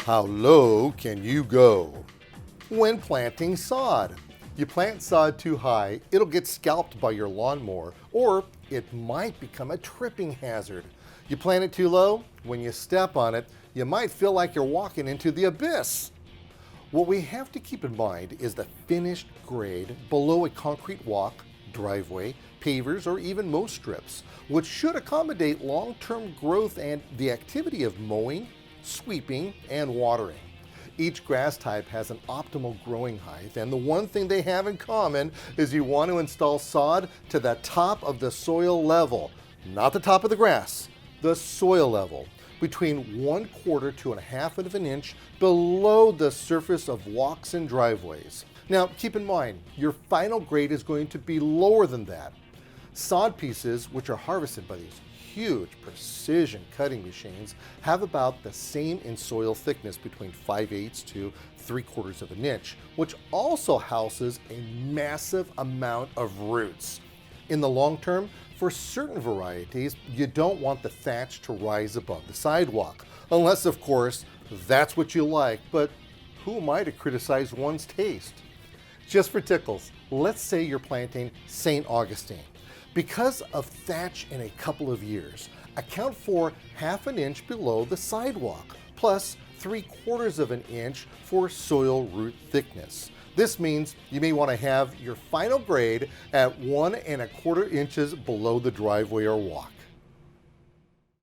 How low can you go when planting sod? You plant sod too high, it'll get scalped by your lawnmower, or it might become a tripping hazard. You plant it too low, when you step on it, you might feel like you're walking into the abyss. What we have to keep in mind is the finished grade below a concrete walk, driveway, pavers, or even mow strips, which should accommodate long-term growth and the activity of mowing, sweeping, and watering. Each grass type has an optimal growing height, and the one thing they have in common is you want to install sod to the top of the soil level, not the top of the grass, the soil level, between 1/4 to 1/2 of an inch below the surface of walks and driveways. Now, keep in mind, your final grade is going to be lower than that. Sod pieces, which are harvested by these huge precision cutting machines, have about the same in soil thickness between 5/8 to 3/4 of an inch, which also houses a massive amount of roots. In the long term, for certain varieties, you don't want the thatch to rise above the sidewalk, unless of course that's what you like, but who am I to criticize one's taste? Just for tickles, let's say you're planting St. Augustine. Because of thatch in a couple of years, account for 1/2 an inch below the sidewalk, plus 3/4 of an inch for soil root thickness. This means you may want to have your final grade at 1 1/4 inches below the driveway or walk.